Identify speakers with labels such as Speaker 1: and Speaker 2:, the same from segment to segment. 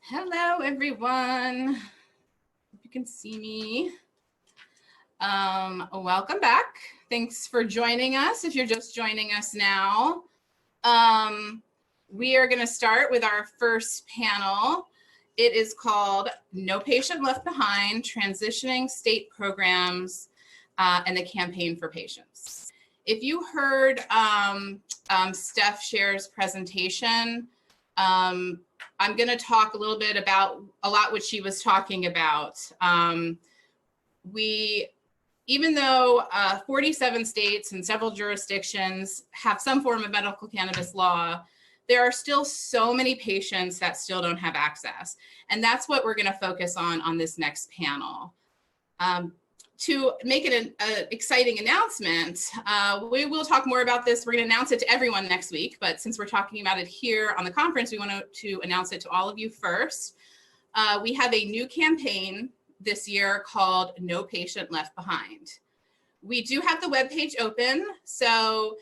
Speaker 1: Hello, everyone. Hope you can see me. Welcome back. Thanks for joining us. If you're just joining us now, we are going to start with our first panel. It is called No Patient Left Behind, Transitioning State Programs and the Campaign for Patients. If you heard Steph Scher's presentation, I'm going to talk a little bit about a lot what she was talking about. Even though 47 states and several jurisdictions have some form of medical cannabis law, there are still so many patients that still don't have access. And that's what we're going to focus on this next panel. To make it an exciting announcement, we will talk more about this. We're going to announce it to everyone next week, but since we're talking about it here on the conference, we want to announce it to all of you first. We have a new campaign this year called No Patient Left Behind. We do have the webpage open, so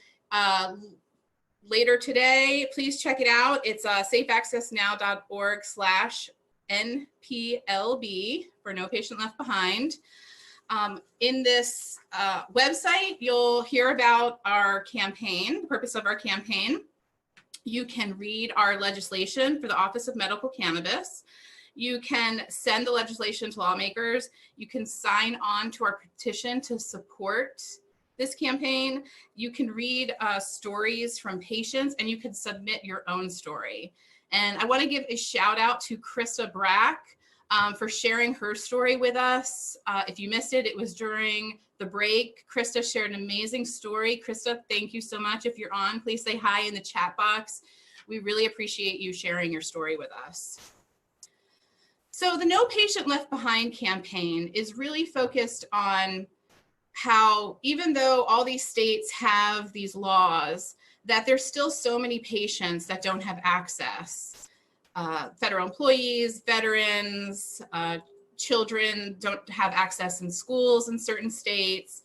Speaker 1: later today, please check it out. It's safeaccessnow.org/NPLB for No Patient Left Behind. In this website, you'll hear about our campaign, the purpose of our campaign. You can read our legislation for the Office of Medical Cannabis. You can send the legislation to lawmakers. You can sign on to our petition to support this campaign. You can read stories from patients, and you can submit your own story. And I want to give a shout out to Krista Brack for sharing her story with us. If you missed it, it was during the break. Krista shared an amazing story. Krista, thank you so much. If you're on, please say hi in the chat box. We really appreciate you sharing your story with us. So the No Patient Left Behind campaign is really focused on how, even though all these states have these laws, that there's still so many patients that don't have access. Federal employees, veterans, children don't have access in schools in certain states,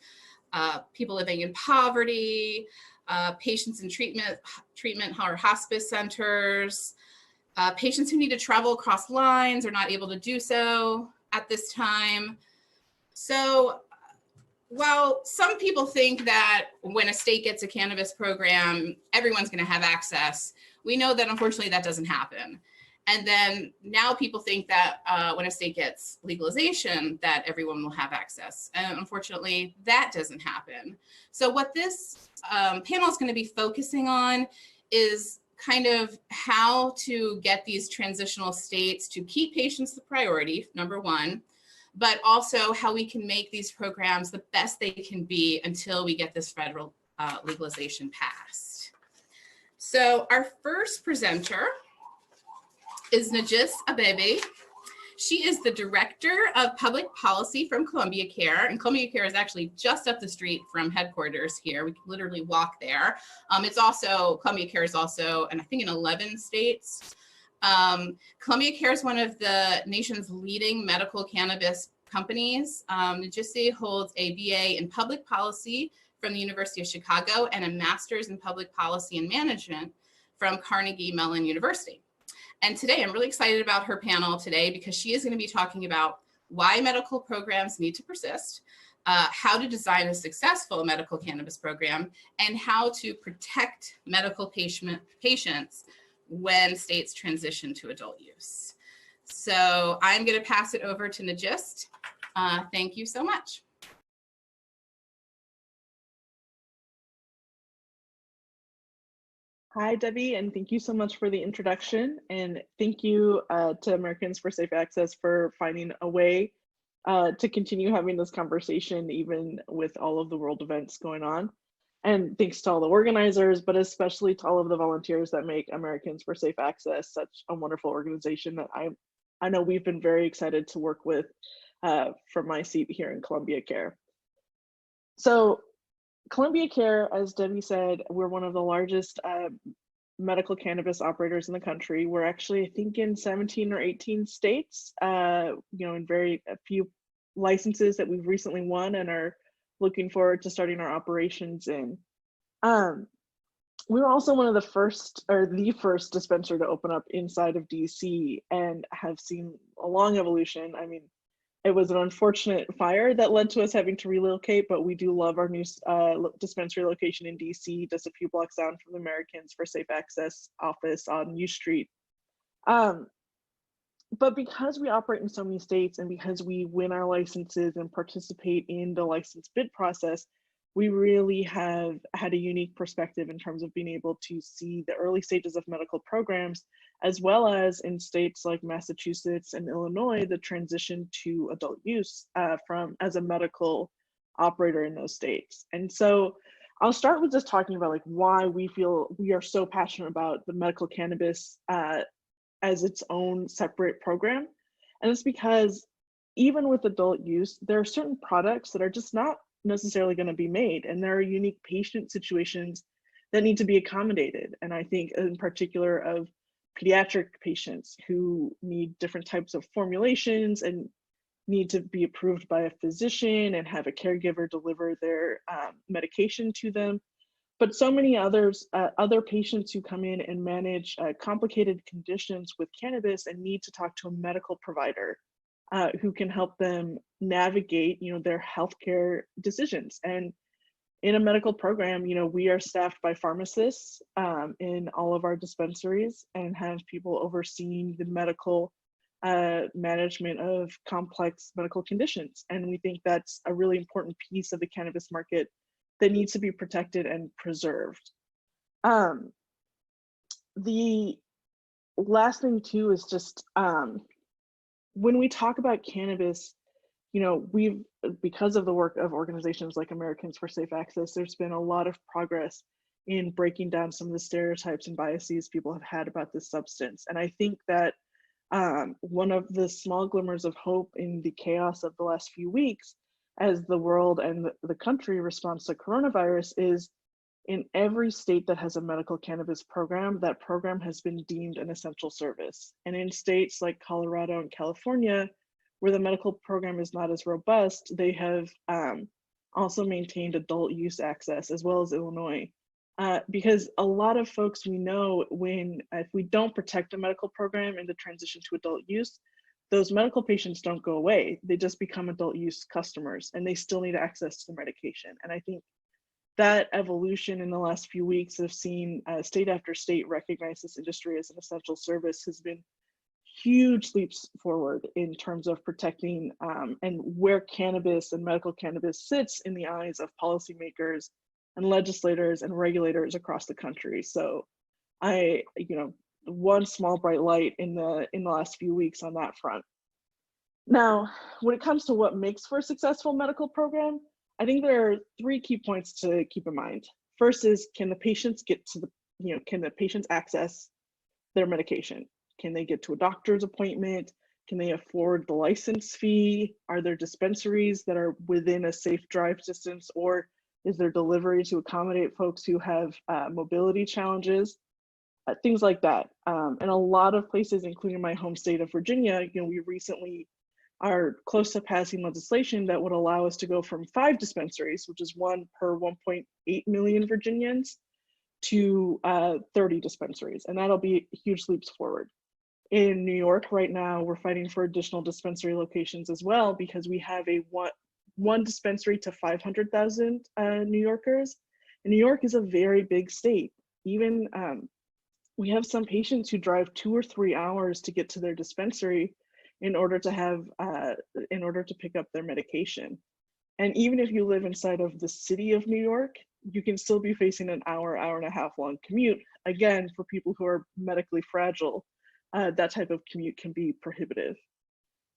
Speaker 1: people living in poverty, patients in treatment or hospice centers, patients who need to travel across lines are not able to do so at this time. So while some people think that when a state gets a cannabis program, everyone's going to have access, we know that unfortunately that doesn't happen. And then now people think that when a state gets legalization, that everyone will have access. And unfortunately, that doesn't happen. So what this panel is going to be focusing on is kind of how to get these transitional states to keep patients the priority, number one, but also how we can make these programs the best they can be until we get this federal legalization passed. So our first presenter is Ngiste Abebe. She is the Director of Public Policy from Colombia Care, and Colombia Care is actually just up the street from headquarters here. We can literally walk there. Colombia Care is also, and I think in 11 states. Colombia Care is one of the nation's leading medical cannabis companies. Ngiste holds a BA in Public Policy from the University of Chicago and a Master's in Public Policy and Management from Carnegie Mellon University. And today, I'm really excited about her panel today because she is going to be talking about why medical programs need to persist, how to design a successful medical cannabis program, and how to protect medical patients when states transition to adult use. So I'm going to pass it over to Ngiste. Thank you so much.
Speaker 2: Hi, Debbie, and thank you so much for the introduction. And thank you to Americans for Safe Access for finding a way to continue having this conversation, even with all of the world events going on. And thanks to all the organizers, but especially to all of the volunteers that make Americans for Safe Access such a wonderful organization that I know we've been very excited to work with from my seat here in Colombia Care. So Colombia Care, as Debbie said, we're one of the largest medical cannabis operators in the country. We're actually, I think, in 17 or 18 states, in a few licenses that we've recently won and are looking forward to starting our operations in. we were also one of the first, or the first dispensary to open up inside of DC, and have seen a long evolution. I mean, it was an unfortunate fire that led to us having to relocate, but we do love our new dispensary location in DC, just a few blocks down from the Americans for Safe Access office on U Street. But because we operate in so many states, and because we win our licenses and participate in the license bid process, we really have had a unique perspective in terms of being able to see the early stages of medical programs, as well as in states like Massachusetts and Illinois, the transition to adult use from as a medical operator in those states. And so I'll start with just talking about like why we feel we are so passionate about the medical cannabis as its own separate program. And it's because even with adult use, there are certain products that are just not necessarily going to be made, and there are unique patient situations that need to be accommodated. And I think in particular of pediatric patients who need different types of formulations and need to be approved by a physician and have a caregiver deliver their medication to them. But so many others, other patients who come in and manage complicated conditions with cannabis and need to talk to a medical provider who can help them navigate, their healthcare decisions. And in a medical program, we are staffed by pharmacists in all of our dispensaries and have people overseeing the medical management of complex medical conditions. And we think that's a really important piece of the cannabis market that needs to be protected and preserved. The last thing too is just when we talk about cannabis, we've, because of the work of organizations like Americans for Safe Access, there's been a lot of progress in breaking down some of the stereotypes and biases people have had about this substance. And I think that one of the small glimmers of hope in the chaos of the last few weeks as the world and the country responds to coronavirus is in every state that has a medical cannabis program, that program has been deemed an essential service. And in states like Colorado and California, where the medical program is not as robust, they have also maintained adult use access, as well as Illinois. Because a lot of folks we know, if we don't protect a medical program in the transition to adult use, those medical patients don't go away. They just become adult use customers, and they still need access to the medication. And I think that evolution in the last few weeks of seeing state after state recognize this industry as an essential service has been huge leaps forward in terms of protecting and where cannabis and medical cannabis sits in the eyes of policymakers and legislators and regulators across the country. So one small bright light in the last few weeks on that front. Now, when it comes to what makes for a successful medical program, I think there are three key points to keep in mind. First is, can the patients get to can the patients access their medication? Can they get to a doctor's appointment? Can they afford the license fee? Are there dispensaries that are within a safe drive distance, or is there delivery to accommodate folks who have mobility challenges? Things like that. And a lot of places, including my home state of Virginia, we recently are close to passing legislation that would allow us to go from 5 dispensaries, which is one per 1.8 million Virginians, to 30 dispensaries. And that'll be huge leaps forward. In New York right now, we're fighting for additional dispensary locations as well, because we have a one dispensary to 500,000 New Yorkers. And New York is a very big state. Even we have some patients who drive 2 or 3 hours to get to their dispensary in order to pick up their medication. And even if you live inside of the city of New York, you can still be facing an hour and a half long commute. Again, for people who are medically fragile, that type of commute can be prohibitive.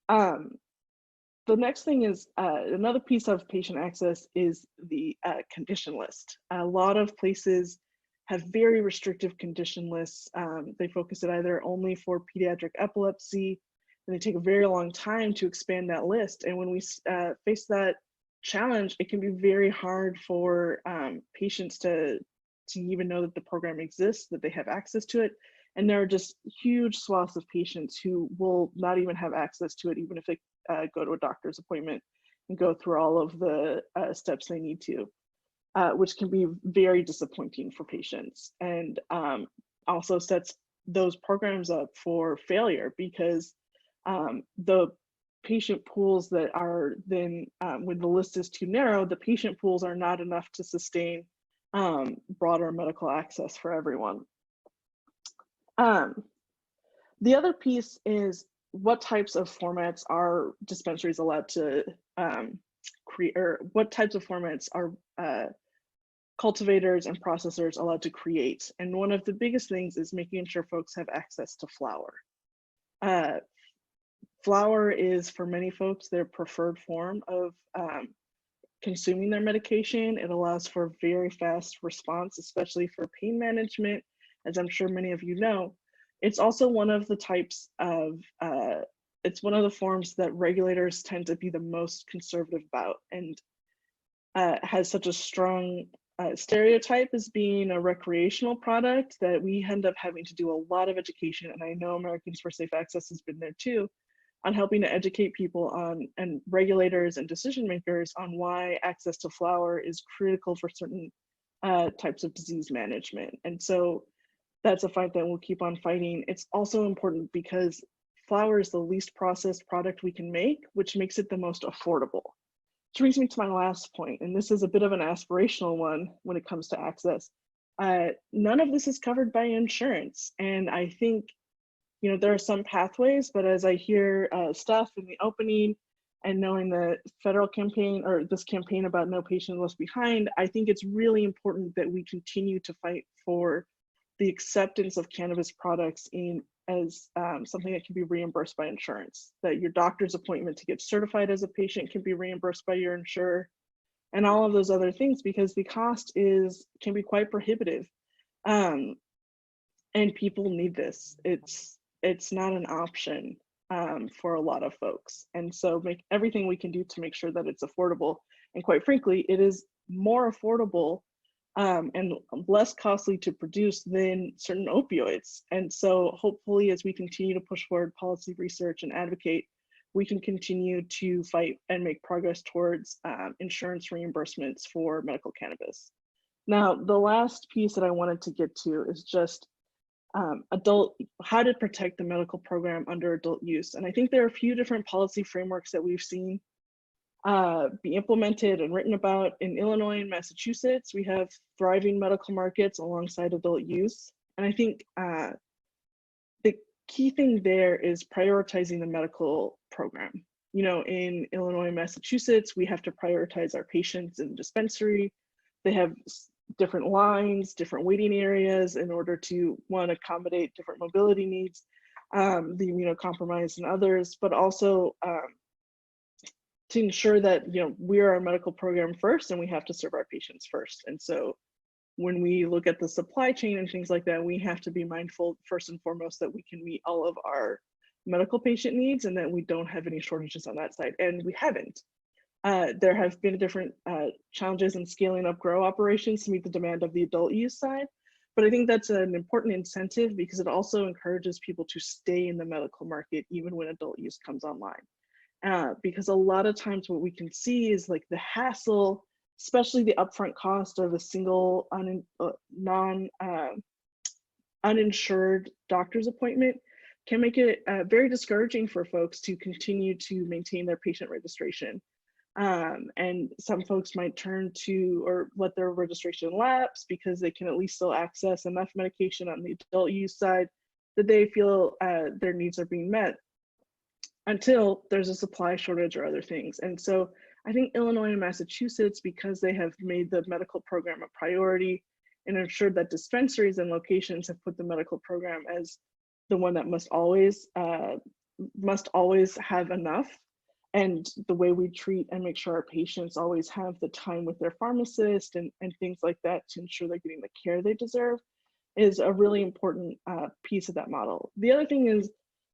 Speaker 2: The next thing is, another piece of patient access is the condition list. A lot of places have very restrictive condition lists. They focus it either only for pediatric epilepsy, and they take a very long time to expand that list. And when we face that challenge, it can be very hard for patients to even know that the program exists, that they have access to it. And there are just huge swaths of patients who will not even have access to it, even if they go to a doctor's appointment and go through all of the steps they need to. which can be very disappointing for patients, and also sets those programs up for failure because the patient pools that are then, when the list is too narrow, the patient pools are not enough to sustain broader medical access for everyone. The other piece is what types of formats are dispensaries allowed to create, or what types of formats are cultivators and processors allowed to create. And one of the biggest things is making sure folks have access to flower. Flower is, for many folks, their preferred form of consuming their medication. It allows for very fast response, especially for pain management, as I'm sure many of you know. It's also one of the types of, it's one of the forms that regulators tend to be the most conservative about, and has such a strong stereotype as being a recreational product that we end up having to do a lot of education. And I know Americans for Safe Access has been there too, on helping to educate people on, and regulators and decision makers on why access to flower is critical for certain types of disease management. And so that's a fight that we'll keep on fighting. It's also important because flower is the least processed product we can make, which makes it the most affordable. Which brings me to my last point, and this is a bit of an aspirational one when it comes to access. None of this is covered by insurance, and I think, you know, there are some pathways, but as I hear stuff in the opening and knowing the federal campaign, or this campaign about no patient left behind, I think it's really important that we continue to fight for the acceptance of cannabis products in as something that can be reimbursed by insurance, that your doctor's appointment to get certified as a patient can be reimbursed by your insurer, and all of those other things, because the cost can be quite prohibitive. And people need this. It's not an option for a lot of folks. And so make everything we can do to make sure that it's affordable. And quite frankly, it is more affordable and less costly to produce than certain opioids. And so hopefully, as we continue to push forward policy research and advocate, we can continue to fight and make progress towards insurance reimbursements for medical cannabis. Now, the last piece that I wanted to get to is just how to protect the medical program under adult use. And I think there are a few different policy frameworks that we've seen be implemented and written about in Illinois and Massachusetts. We have thriving medical markets alongside adult use. And I think the key thing there is prioritizing the medical program. You know, in Illinois and Massachusetts, we have to prioritize our patients in the dispensary. They have different lines, different waiting areas in order to, one, accommodate different mobility needs, the immunocompromised and others, but also to ensure that, you know, we are our medical program first and we have to serve our patients first. And so when we look at the supply chain and things like that, we have to be mindful first and foremost that we can meet all of our medical patient needs and that we don't have any shortages on that side. And we haven't. There have been different challenges in scaling up grow operations to meet the demand of the adult use side. But I think that's an important incentive because it also encourages people to stay in the medical market even when adult use comes online. Because a lot of times what we can see is like the hassle, especially the upfront cost of a single uninsured doctor's appointment can make it very discouraging for folks to continue to maintain their patient registration. And some folks might turn to or let their registration lapse because they can at least still access enough medication on the adult use side that they feel their needs are being met, until there's a supply shortage or other things. And so I think Illinois and Massachusetts, because they have made the medical program a priority and ensured that dispensaries and locations have put the medical program as the one that must always have enough. And the way we treat and make sure our patients always have the time with their pharmacist and things like that to ensure they're getting the care they deserve is a really important piece of that model. The other thing is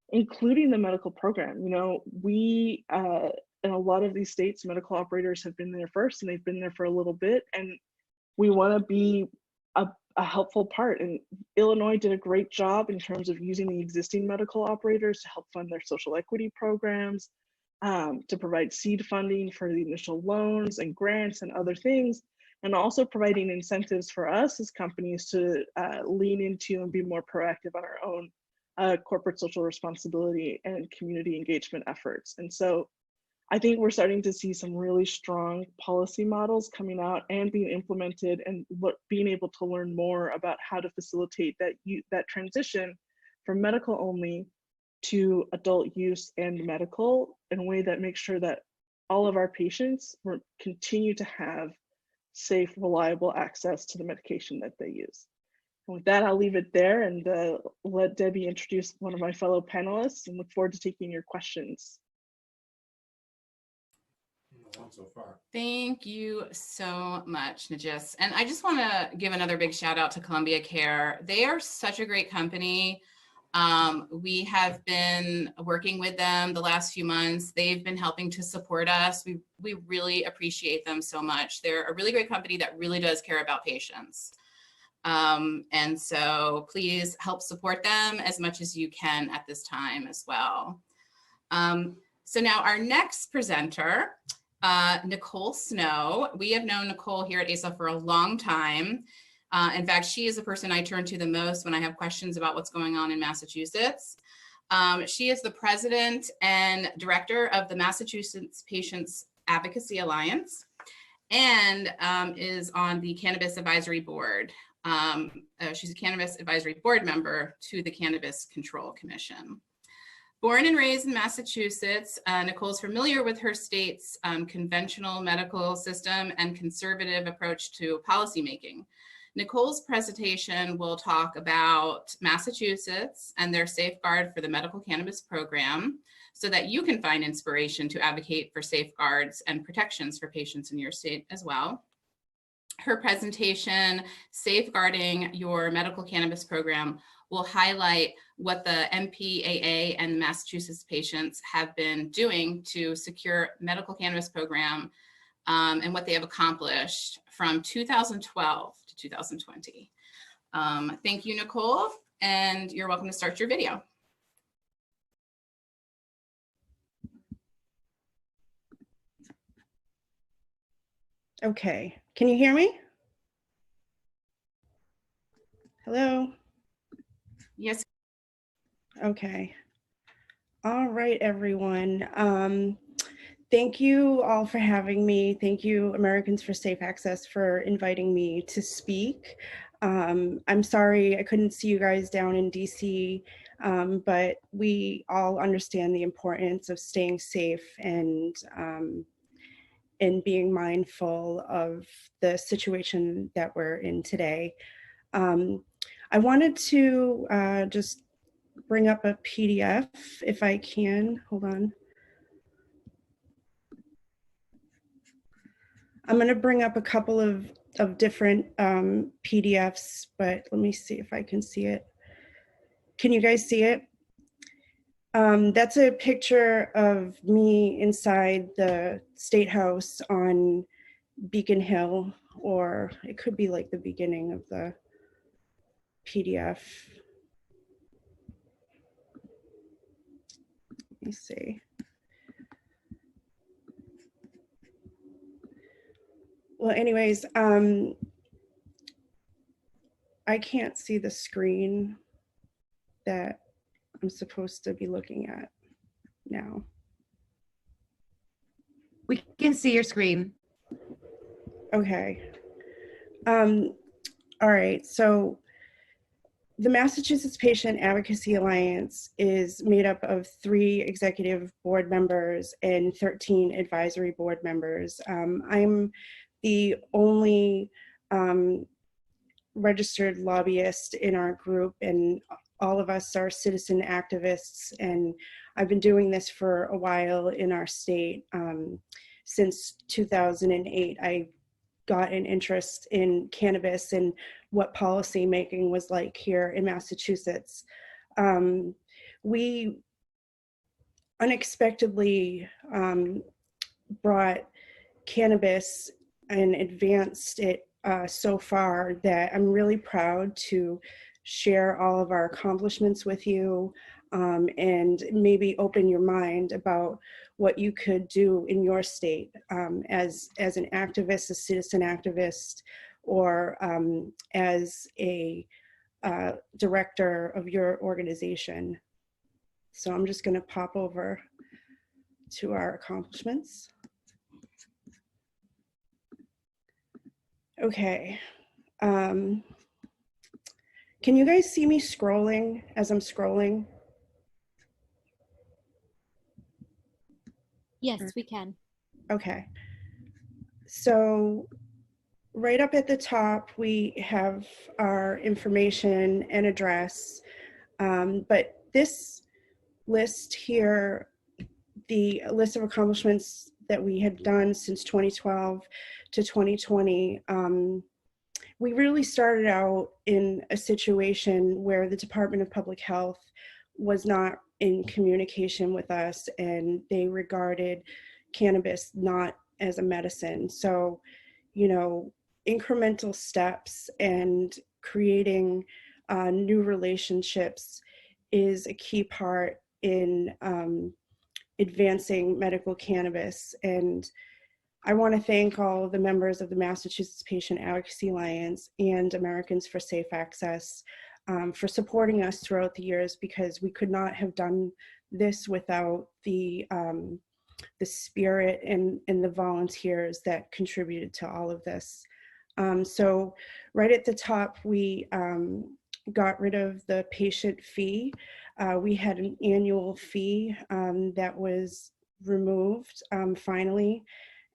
Speaker 2: including the medical program. You know, we, in a lot of these states, medical operators have been there first and they've been there for a little bit, and we want to be a helpful part. And Illinois did a great job in terms of using the existing medical operators to help fund their social equity programs, to provide seed funding for the initial loans and grants and other things. and also providing incentives for us as companies to lean into and be more proactive on our own corporate social responsibility and community engagement efforts. And so I think we're starting to see some really strong policy models coming out and being implemented, and being able to learn more about how to facilitate that transition from medical only to adult use and medical in a way that makes sure that all of our patients continue to have safe, reliable access to the medication that they use. And with that, I'll leave it there and let Debbie introduce one of my fellow panelists, and look forward to taking your questions.
Speaker 3: So far.
Speaker 1: Thank you so much, Ngiste. And I just want to give another big shout out to Colombia Care. They are such a great company. We have been working with them the last few months. They've been helping to support us. We really appreciate them so much. They're a really great company that really does care about patients. And so please help support them as much as you can at this time as well. So now our next presenter, Nicole Snow. We have known Nicole here at ASA for a long time. In fact, she is the person I turn to the most when I have questions about what's going on in Massachusetts. She is the president and director of the Massachusetts Patients Advocacy Alliance, and is on the Cannabis Advisory Board. She's a Cannabis Advisory Board member to the Cannabis Control Commission. Born and raised in Massachusetts, Nicole is familiar with her state's conventional medical system and conservative approach to policymaking. Nicole's presentation will talk about Massachusetts and their safeguard for the medical cannabis program, so that you can find inspiration to advocate for safeguards and protections for patients in your state as well. Her presentation, Safeguarding Your Medical Cannabis Program, will highlight what the MPAA and Massachusetts patients have been doing to secure medical cannabis program, and what they have accomplished from 2012 to 2020. Thank you, Nicole, and you're welcome to start your video.
Speaker 4: Okay, can you hear me? Hello?
Speaker 1: Yes.
Speaker 4: Okay. All right, everyone. Thank you all for having me. Thank you, Americans for Safe Access, for inviting me to speak. I'm sorry I couldn't see you guys down in DC, but we all understand the importance of staying safe and being mindful of the situation that we're in today. I wanted to just bring up a PDF if I can. Hold on. I'm going to bring up a couple of different PDFs, but let me see if I can see it. Can you guys see it? That's a picture of me inside the State House on Beacon Hill, or it could be like the beginning of the PDF. Let me see. Well, anyways, I can't see the screen that I'm supposed to be looking at now.
Speaker 5: We can see your screen.
Speaker 4: Okay. All right, so the Massachusetts Patient Advocacy Alliance is made up of 3 executive board members and 13 advisory board members. I'm the only registered lobbyist in our group, and all of us are citizen activists, and I've been doing this for a while in our state. Since 2008, I got an interest in cannabis and what policy making was like here in Massachusetts. We unexpectedly brought cannabis and advanced it so far that I'm really proud to share all of our accomplishments with you. and maybe open your mind about what you could do in your state as an activist, a citizen activist, or as a director of your organization. So I'm just going to pop over to our accomplishments. Okay. Can you guys see me scrolling as I'm scrolling?
Speaker 3: Yes, we can.
Speaker 4: Okay. So right up at the top, we have our information and address. But this list here, the list of accomplishments that we have done since 2012 to 2020, we really started out in a situation where the Department of Public Health was not in communication with us, and they regarded cannabis not as a medicine. So, you know, incremental steps and creating new relationships is a key part in advancing medical cannabis. And I want to thank all of the members of the Massachusetts Patient Advocacy Alliance and Americans for Safe Access for supporting us throughout the years, because we could not have done this without the spirit and the volunteers that contributed to all of this. So right at the top, we got rid of the patient fee. We had an annual fee that was removed finally,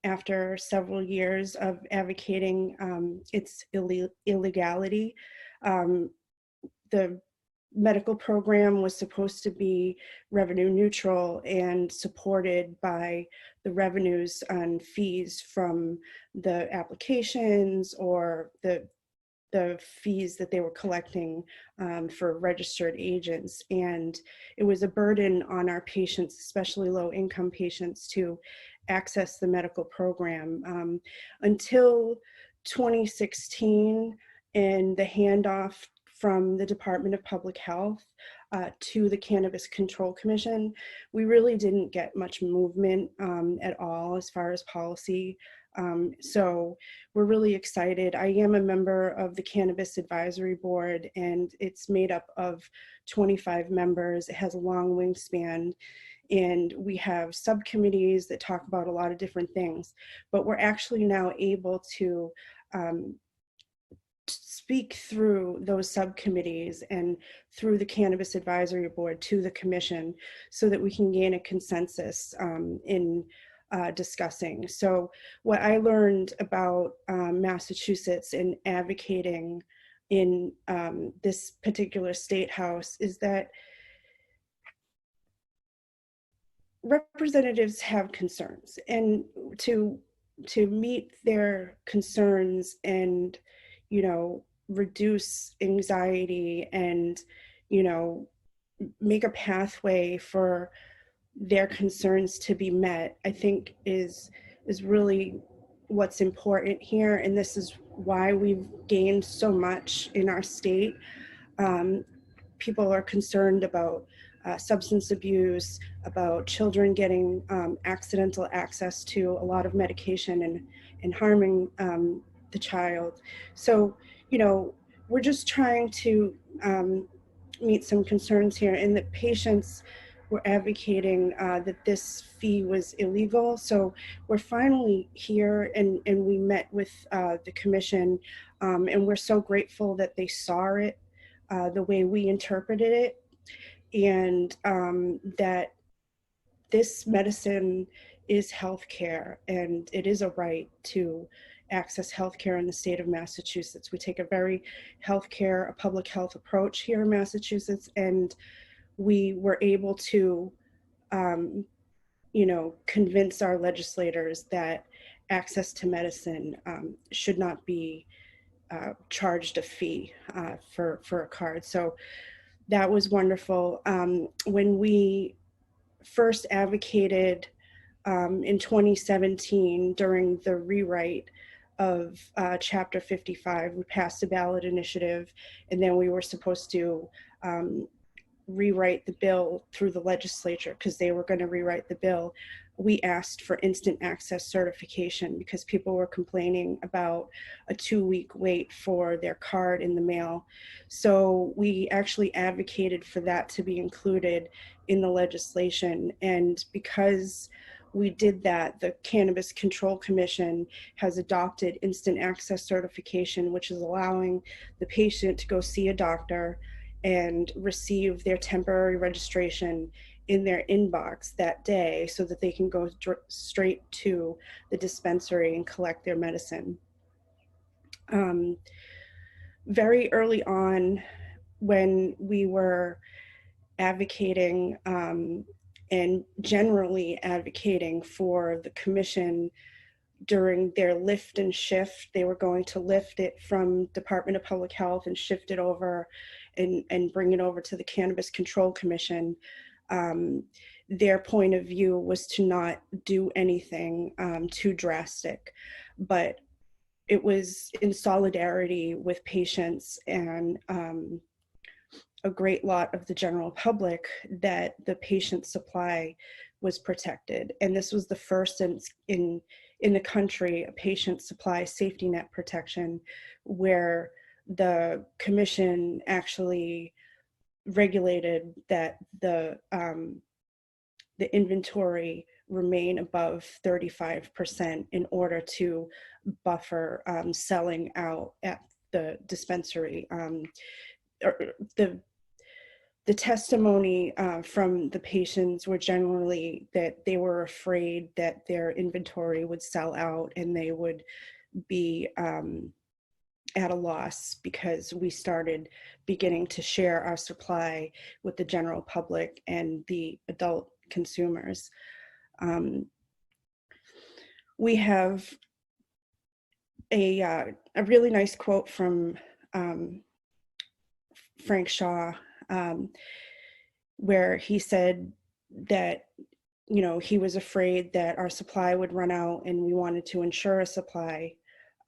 Speaker 4: after several years of advocating its illegality. The medical program was supposed to be revenue neutral and supported by the revenues and fees from the applications or the fees that they were collecting for registered agents. And it was a burden on our patients, especially low-income patients, to access the medical program until 2016 and the handoff from the Department of Public Health to the Cannabis Control Commission. We really didn't get much movement at all as far as policy. So we're really excited. I am a member of the Cannabis Advisory Board, and it's made up of 25 members. It has a long wingspan, and we have subcommittees that talk about a lot of different things, but we're actually now able to speak through those subcommittees and through the Cannabis Advisory Board to the Commission so that we can gain a consensus in discussing. So what I learned about Massachusetts in advocating in this particular state house is that representatives have concerns, and to meet their concerns and, you know, reduce anxiety and, you know, make a pathway for their concerns to be met, I think is really what's important here. And this is why we've gained so much in our state. People are concerned about substance abuse, about children getting accidental access to a lot of medication and harming the child. So, you know, we're just trying to meet some concerns here, and the patients were advocating that this fee was illegal. So we're finally here, and we met with the commission, and we're so grateful that they saw it the way we interpreted it, and that this medicine is healthcare, and it is a right to access healthcare in the state of Massachusetts. We take a very a public health approach here in Massachusetts, and we were able to, you know, convince our legislators that access to medicine should not be charged a fee for a card. So that was wonderful. When we first advocated in 2017 during the rewrite of Chapter 55, we passed a ballot initiative, and then we were supposed to rewrite the bill through the legislature, because they were going to rewrite the bill, we asked for instant access certification because people were complaining about a 2-week wait for their card in the mail. So we actually advocated for that to be included in the legislation. And because we did that, the Cannabis Control Commission has adopted instant access certification, which is allowing the patient to go see a doctor and receive their temporary registration in their inbox that day so that they can go straight to the dispensary and collect their medicine. Very early on, when we were advocating and generally advocating for the commission during their lift and shift, they were going to lift it from Department of Public Health and shift it over and bring it over to the Cannabis Control Commission. Their point of view was to not do anything too drastic, but it was in solidarity with patients and a great lot of the general public that the patient supply was protected. And this was the first in the country, a patient supply safety net protection, where the commission actually regulated that the inventory remain above 35% in order to buffer selling out at the dispensary. The testimony from the patients were generally that they were afraid that their inventory would sell out and they would be at a loss, because we started beginning to share our supply with the general public and the adult consumers. We have a really nice quote from Frank Shaw, where he said that, you know, he was afraid that our supply would run out and we wanted to ensure a supply,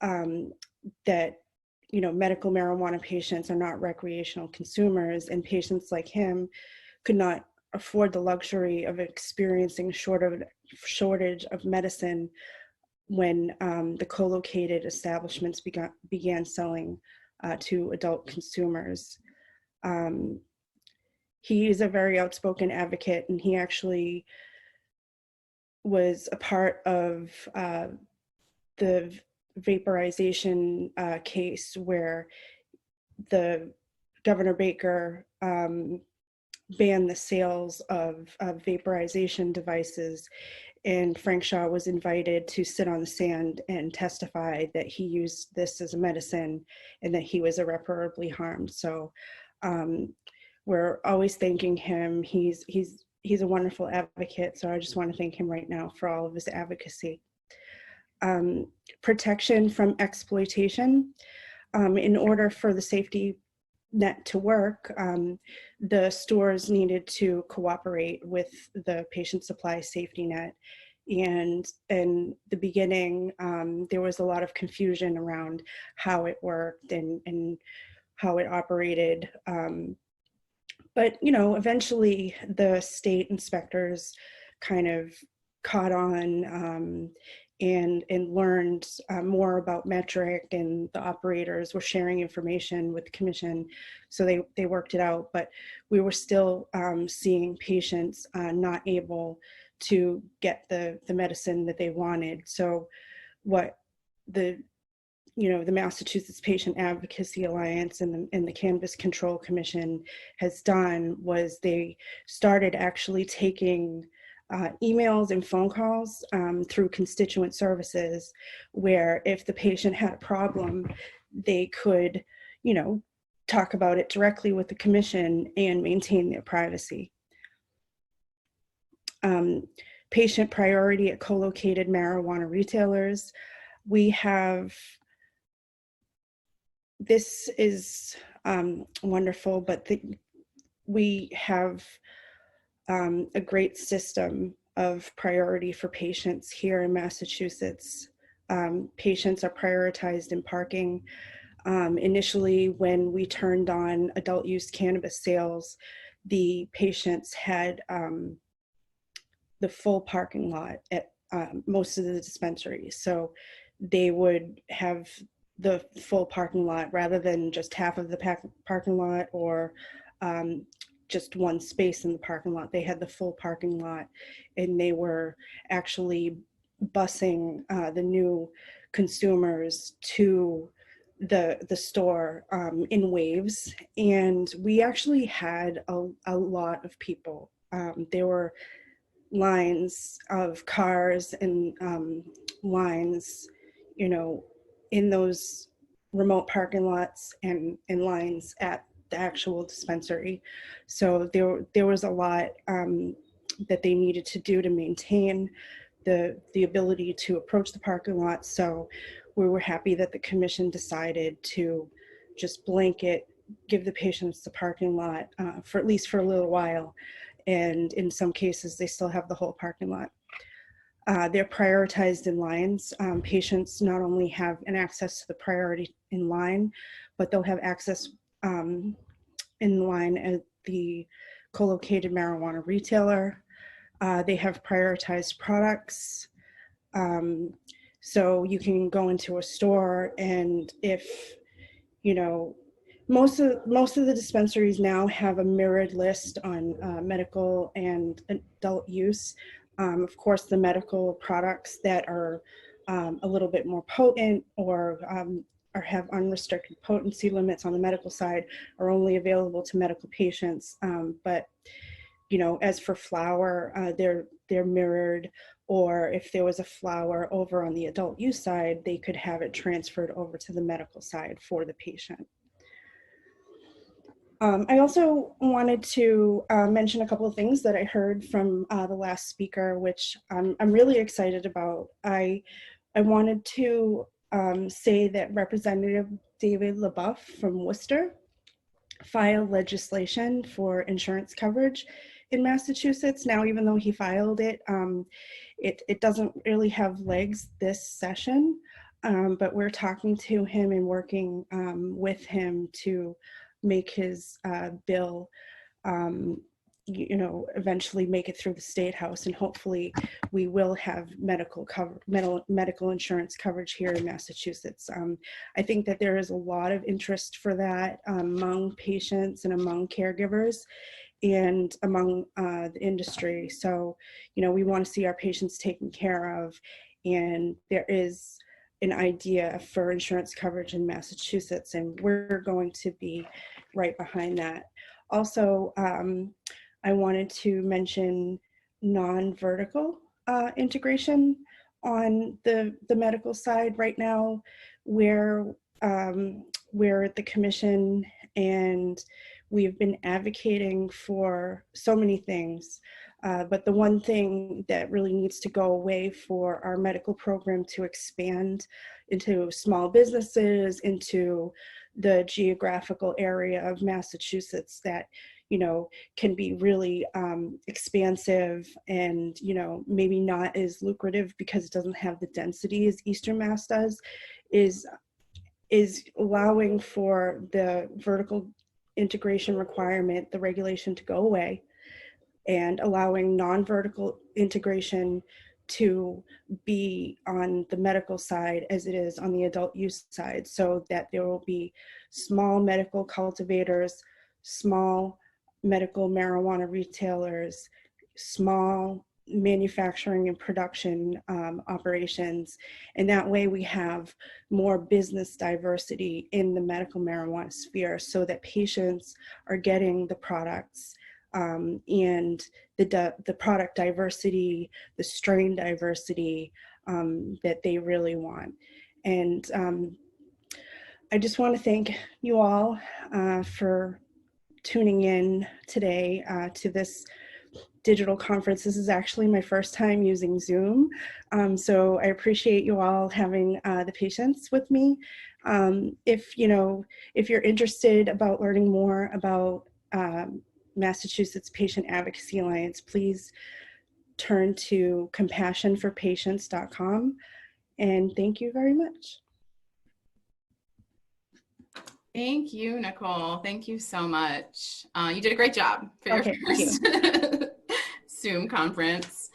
Speaker 4: that, you know, medical marijuana patients are not recreational consumers, and patients like him could not afford the luxury of experiencing shortage of medicine when the co-located establishments began selling to adult consumers. He is a very outspoken advocate, and he actually was a part of the vaporization case where the Governor Baker banned the sales of vaporization devices, and Frank Shaw was invited to sit on the stand and testify that he used this as a medicine and that he was irreparably harmed. So we're always thanking him. He's a wonderful advocate, so I just want to thank him right now for all of his advocacy. Protection from exploitation. In order for the safety net to work, the stores needed to cooperate with the patient supply safety net. And in the beginning, there was a lot of confusion around how it worked and how it operated. But, you know, eventually the state inspectors kind of caught on and learned more about metric, and the operators were sharing information with the commission, so they worked it out. But we were still seeing patients not able to get the medicine that they wanted. So what the Massachusetts Patient Advocacy Alliance and the Cannabis Control Commission has done was they started actually taking emails and phone calls through constituent services, where if the patient had a problem, they could, you know, talk about it directly with the commission and maintain their privacy. Patient priority at co-located marijuana retailers. We have, this is wonderful, but we have a great system of priority for patients here in Massachusetts. Patients are prioritized in parking. Initially, when we turned on adult use cannabis sales, the patients had the full parking lot at most of the dispensaries. So they would have the full parking lot rather than just half of the parking lot or just one space in the parking lot. They had the full parking lot, and they were actually busing the new consumers to the store in waves. And we actually had a lot of people. There were lines of cars and lines, you know, in those remote parking lots and lines at the actual dispensary. So there was a lot that they needed to do to maintain the ability to approach the parking lot. So we were happy that the commission decided to just blanket give the patients the parking lot for at least for a little while. And in some cases, they still have the whole parking lot. They're prioritized in lines. Patients not only have an access to the priority in line, but they'll have access in line at the co-located marijuana retailer. They have prioritized products. So you can go into a store, and if, you know, most of the dispensaries now have a mirrored list on medical and adult use. Of course, the medical products that are a little bit more potent or have unrestricted potency limits on the medical side are only available to medical patients. But you know, as for flower, they're mirrored, or if there was a flower over on the adult use side, they could have it transferred over to the medical side for the patient. I also wanted to mention a couple of things that I heard from the last speaker, which I'm really excited about. I wanted to say that Representative David LaBeouf from Worcester filed legislation for insurance coverage in Massachusetts. Now, even though he filed it, it doesn't really have legs this session, but we're talking to him and working with him to make his bill, you know, eventually make it through the State House, and hopefully we will have medical insurance coverage here in Massachusetts. I think that there is a lot of interest for that among patients and among caregivers and among the industry. So, you know, we want to see our patients taken care of, and there is an idea for insurance coverage in Massachusetts, and we're going to be right behind that. Also, I wanted to mention non-vertical integration on the medical side right now, where we're at the commission and we've been advocating for so many things. But the one thing that really needs to go away for our medical program to expand into small businesses, into the geographical area of Massachusetts that, you know, can be really expansive and, you know, maybe not as lucrative because it doesn't have the density as Eastern Mass does, is allowing for the vertical integration requirement, the regulation, to go away, and allowing non-vertical integration to be on the medical side as it is on the adult use side, so that there will be small medical cultivators, small medical marijuana retailers, small manufacturing and production operations. And that way we have more business diversity in the medical marijuana sphere, so that patients are getting the products and the product diversity, the strain diversity that they really want. And I just want to thank you all for tuning in today to this digital conference. This is actually my first time using Zoom, so I appreciate you all having the patience with me. If you're interested about learning more about Massachusetts Patient Advocacy Alliance, please turn to compassionforpatients.com, and thank you very much.
Speaker 1: Thank you, Nicole. Thank you so much. You did a great job for your
Speaker 4: Okay, thank
Speaker 1: first Zoom conference.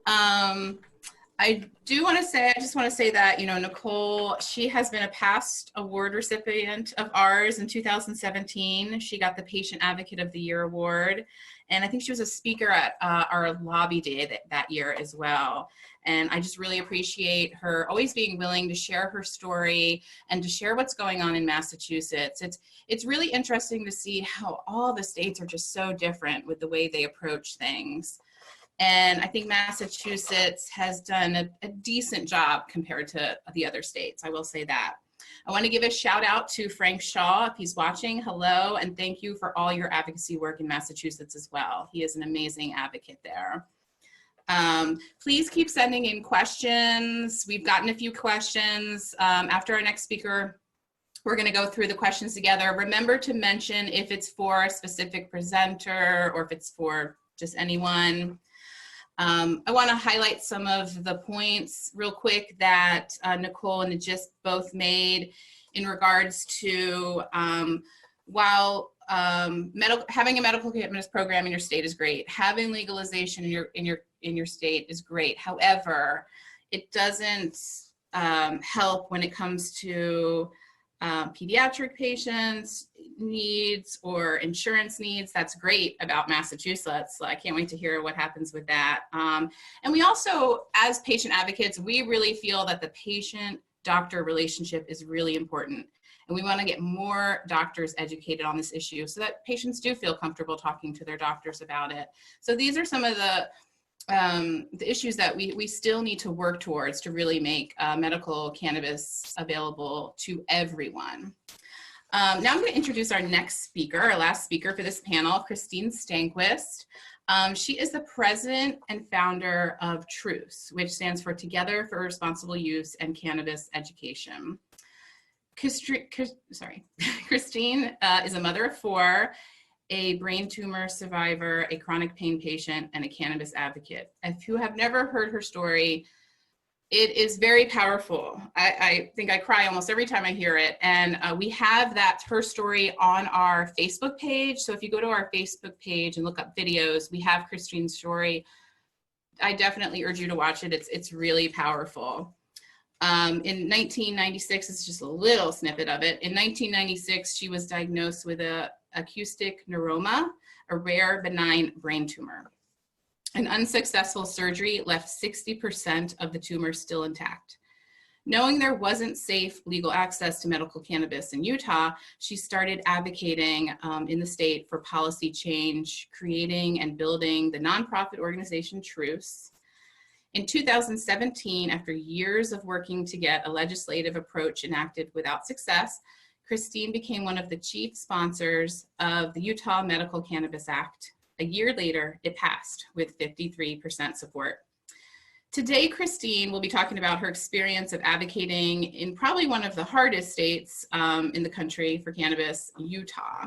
Speaker 1: I just want to say that, you know, Nicole, she has been a past award recipient of ours in 2017. She got the Patient Advocate of the Year award. And I think she was a speaker at our lobby day that year as well. And I just really appreciate her always being willing to share her story and to share what's going on in Massachusetts. It's really interesting to see how all the states are just so different with the way they approach things. And I think Massachusetts has done a decent job compared to the other states. I will say that. I want to give a shout out to Frank Shaw, if he's watching. Hello, and thank you for all your advocacy work in Massachusetts as well. He is an amazing advocate there. Please keep sending in questions. We've gotten a few questions. After our next speaker, we're going to go through the questions together. Remember to mention if it's for a specific presenter or if it's for just anyone. I want to highlight some of the points real quick that Nicole and Ngiste both made in regards to while having a medical cannabis program in your state is great, having legalization in your state is great. However, it doesn't help when it comes to pediatric patients' needs or insurance needs. That's great about Massachusetts. I can't wait to hear what happens with that. And we also, as patient advocates, we really feel that the patient-doctor relationship is really important. And we want to get more doctors educated on this issue so that patients do feel comfortable talking to their doctors about it. So these are some of the issues that we still need to work towards to really make medical cannabis available to everyone. Now I'm going to introduce our next speaker, our last speaker for this panel, Christine Stenquist. She is the president and founder of TRUCE, which stands for Together for Responsible Use and Cannabis Education. Christine is a mother of 4, a brain tumor survivor, a chronic pain patient, and a cannabis advocate. If you have never heard her story, it is very powerful. I think I cry almost every time I hear it. And we have her story on our Facebook page. So if you go to our Facebook page and look up videos, we have Christine's story. I definitely urge you to watch it. It's really powerful. In 1996, it's just a little snippet of it. In 1996, she was diagnosed with a acoustic neuroma, a rare benign brain tumor. An unsuccessful surgery left 60% of the tumor still intact. Knowing there wasn't safe legal access to medical cannabis in Utah, she started advocating in the state for policy change, creating and building the nonprofit organization TRUCE. In 2017, after years of working to get a legislative approach enacted without success, Christine became one of the chief sponsors of the Utah Medical Cannabis Act. A year later, it passed with 53% support. Today, Christine will be talking about her experience of advocating in probably one of the hardest states in the country for cannabis, Utah.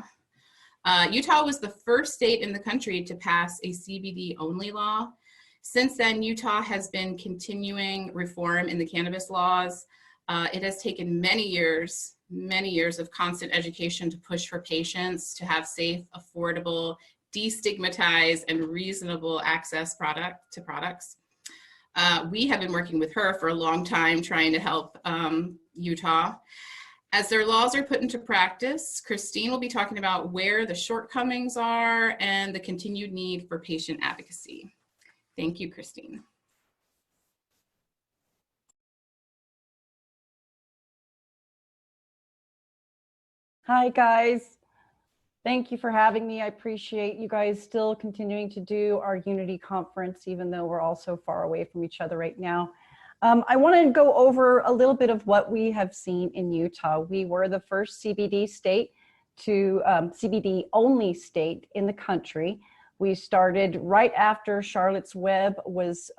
Speaker 1: Utah was the first state in the country to pass a CBD-only law. Since then, Utah has been continuing reform in the cannabis laws. It has taken many years of constant education to push for patients to have safe, affordable, destigmatized, and reasonable access to products. We have been working with her for a long time trying to help Utah. As their laws are put into practice, Christine will be talking about where the shortcomings are and the continued need for patient advocacy. Thank you, Christine.
Speaker 3: Hi, guys. Thank you for having me. I appreciate you guys still continuing to do our Unity conference, even though we're all so far away from each other right now. I want to go over a little bit of what we have seen in Utah. We were the first CBD state to CBD-only state in the country. We started right after Charlotte's Web was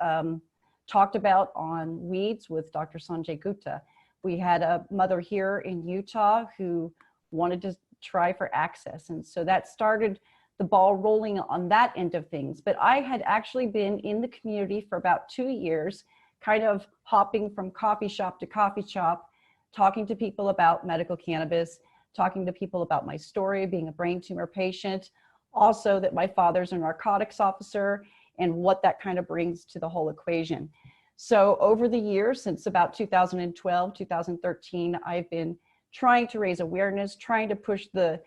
Speaker 3: talked about on weeds with Dr. Sanjay Gupta. We had a mother here in Utah who wanted to try for access. And so that started the ball rolling on that end of things. But I had actually been in the community for about 2 years, kind of hopping from coffee shop to coffee shop, talking to people about medical cannabis, talking to people about my story, being a brain tumor patient, also that my father's a narcotics officer, and what that kind of brings to the whole equation. So over the years, since about 2012, 2013, I've been trying to raise awareness, trying to push the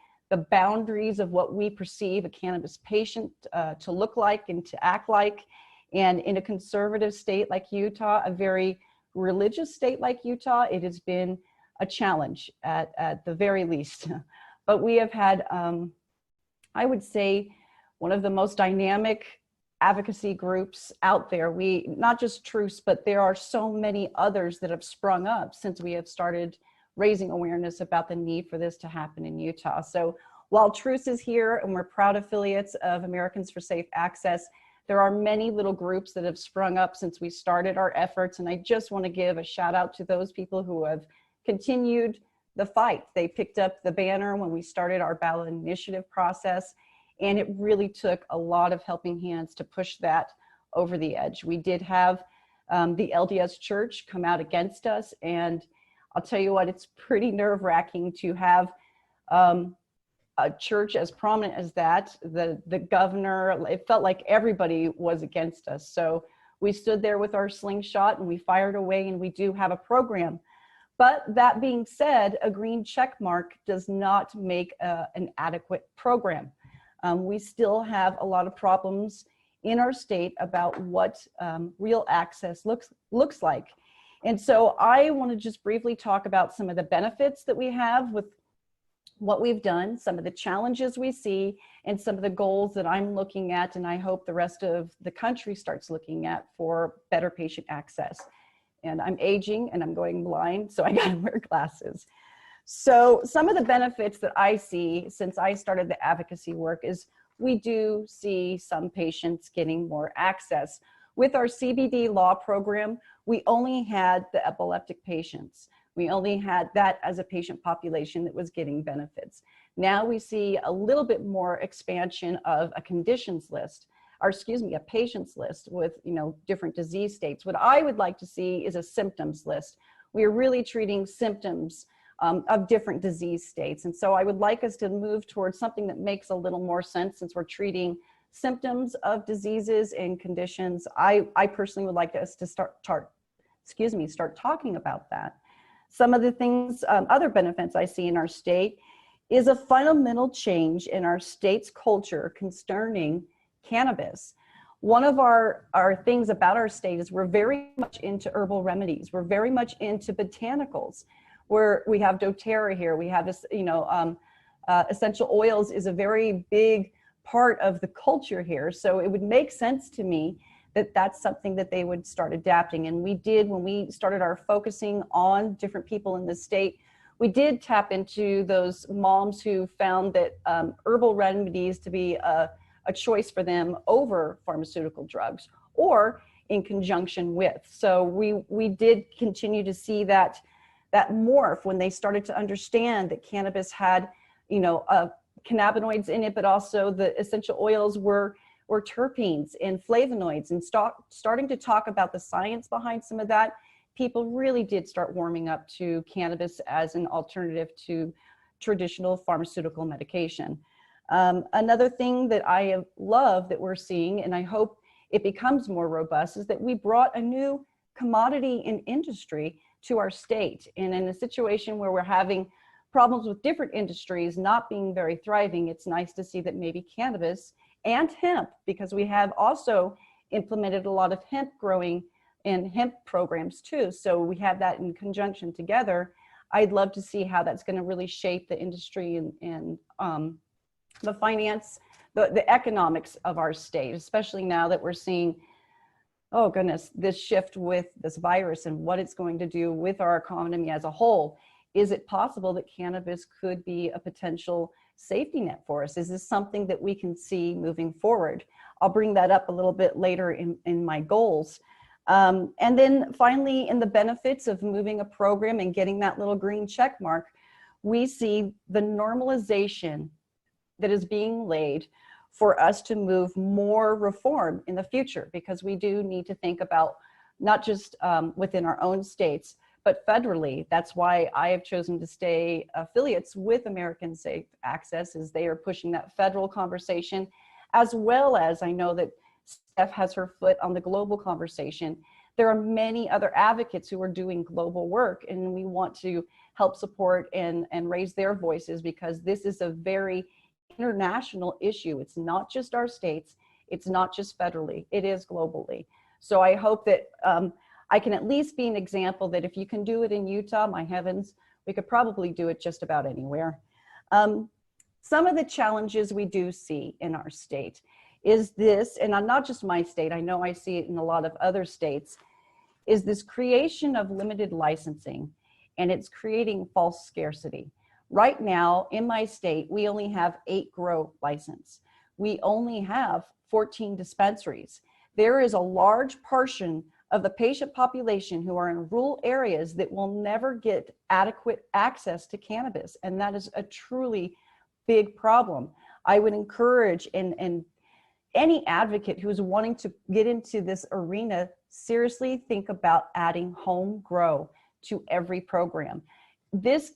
Speaker 3: boundaries of what we perceive a cannabis patient to look like and to act like. And in a conservative state like Utah, a very religious state like Utah, it has been a challenge at the very least. But we have had, I would say, one of the most dynamic advocacy groups out there. We, not just TRUCE, but there are so many others that have sprung up since we have started raising awareness about the need for this to happen in Utah. So while TRUCE is here and we're proud affiliates of Americans for Safe Access, there are many little groups that have sprung up since we started our efforts. And I just want to give a shout out to those people who have continued the fight. They picked up the banner when we started our ballot initiative process. And it really took a lot of helping hands to push that over the edge. We did have the LDS Church come out against us. And I'll tell you what, it's pretty nerve-wracking to have a church as prominent as that. The governor, it felt like everybody was against us. So we stood there with our slingshot and we fired away, and we do have a program. But that being said, a green check mark does not make an adequate program. We still have a lot of problems in our state about what real access looks like. And so I want to just briefly talk about some of the benefits that we have with what we've done, some of the challenges we see, and some of the goals that I'm looking at, and I hope the rest of the country starts looking at for better patient access. And I'm aging and I'm going blind, so I gotta wear glasses. So some of the benefits that I see since I started the advocacy work is we do see some patients getting more access. With our CBD law program, we only had the epileptic patients. We only had that as a patient population that was getting benefits. Now we see a little bit more expansion of a conditions list, or excuse me, a patients list with, you know, different disease states. What I would like to see is a symptoms list. We are really treating symptoms of different disease states. And so I would like us to move towards something that makes a little more sense, since we're treating symptoms of diseases and conditions. I personally would like us to start talking about that. Some of the things, other benefits I see in our state is a fundamental change in our state's culture concerning cannabis. One of our things about our state is we're very much into herbal remedies. We're very much into botanicals. We have doTERRA here. We have this, essential oils is a very big part of the culture here. So it would make sense to me that that's something that they would start adapting. And we did, when we started our focusing on different people in the state, we did tap into those moms who found that herbal remedies to be a choice for them over pharmaceutical drugs or in conjunction with. So we did continue to see that morph when they started to understand that cannabis had, cannabinoids in it, but also the essential oils were terpenes and flavonoids, and starting to talk about the science behind some of that. People really did start warming up to cannabis as an alternative to traditional pharmaceutical medication. Another thing that I love that we're seeing, and I hope it becomes more robust, is that we brought a new commodity and industry to our state. And in a situation where we're having problems with different industries not being very thriving, it's nice to see that maybe cannabis and hemp, because we have also implemented a lot of hemp growing and hemp programs too. So we have that in conjunction together. I'd love to see how that's going to really shape the industry and the finance, the economics of our state, especially now that we're seeing, oh goodness, this shift with this virus and what it's going to do with our economy as a whole. Is it possible that cannabis could be a potential safety net for us? Is this something that we can see moving forward? I'll bring that up a little bit later in my goals. And then finally, in the benefits of moving a program and getting that little green check mark, we see the normalization that is being laid for us to move more reform in the future, because we do need to think about not just within our own states, but federally. That's why I have chosen to stay affiliates with American Safe Access, as they are pushing that federal conversation, as well as I know that Steph has her foot on the global conversation. There are many other advocates who are doing global work, and we want to help support and raise their voices, because this is a very international issue. It's not just our states, it's not just federally, it is globally. So I hope that I can at least be an example that if you can do it in Utah, my heavens, we could probably do it just about anywhere. Some of the challenges we do see in our state is this, and not just my state, I know I see it in a lot of other states, is this creation of limited licensing, and it's creating false scarcity. Right now in my state, we only have 8 grow license. We only have 14 dispensaries. There is a large portion of the patient population who are in rural areas that will never get adequate access to cannabis. And that is a truly big problem. I would encourage and any advocate who is wanting to get into this arena, seriously think about adding home grow to every program. This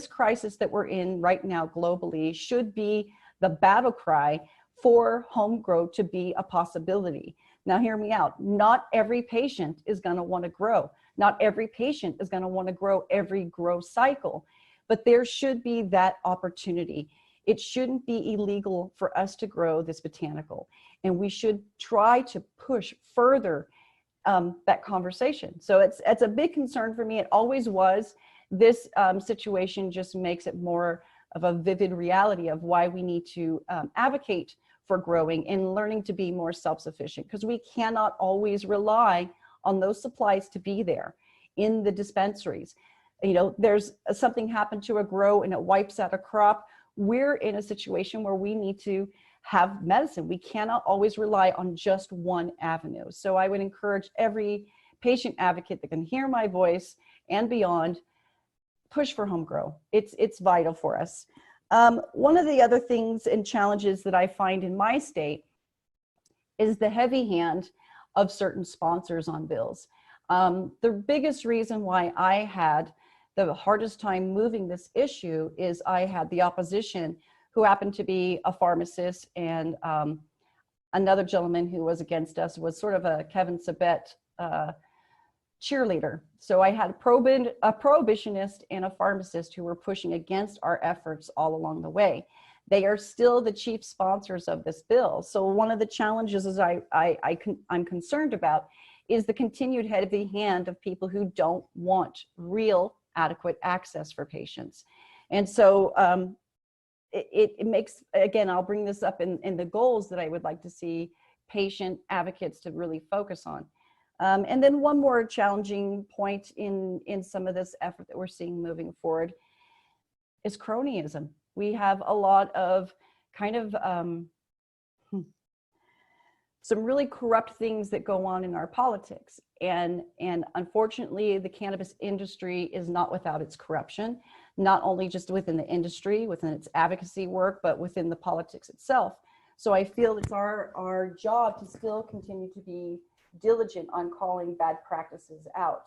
Speaker 3: crisis that we're in right now globally should be the battle cry for home grow to be a possibility. Now hear me out. Not every patient is going to want to grow. Not every patient is going to want to grow every grow cycle, but there should be that opportunity. It shouldn't be illegal for us to grow this botanical, and we should try to push further that conversation. So it's a big concern for me. It always was. This situation just makes it more of a vivid reality of why we need to advocate for growing and learning to be more self-sufficient, because we cannot always rely on those supplies to be there in the dispensaries. You know, there's something happened to a grow and it wipes out a crop. We're in a situation where we need to have medicine. We cannot always rely on just one avenue. So I would encourage every patient advocate that can hear my voice and beyond, push for home grow. It's vital for us. One of the other things and challenges that I find in my state is the heavy hand of certain sponsors on bills. The biggest reason why I had the hardest time moving this issue is I had the opposition, who happened to be a pharmacist, and another gentleman who was against us was sort of a Kevin Sabet cheerleader. So I had a prohibitionist and a pharmacist who were pushing against our efforts all along the way. They are still the chief sponsors of this bill. So one of the challenges is I'm concerned about is the continued heavy hand of people who don't want real adequate access for patients. And so it makes, again, I'll bring this up in the goals that I would like to see patient advocates to really focus on. And then one more challenging point in some of this effort that we're seeing moving forward is cronyism. We have a lot of kind of some really corrupt things that go on in our politics. And unfortunately, the cannabis industry is not without its corruption, not only just within the industry, within its advocacy work, but within the politics itself. So I feel it's our job to still continue to be diligent on calling bad practices out.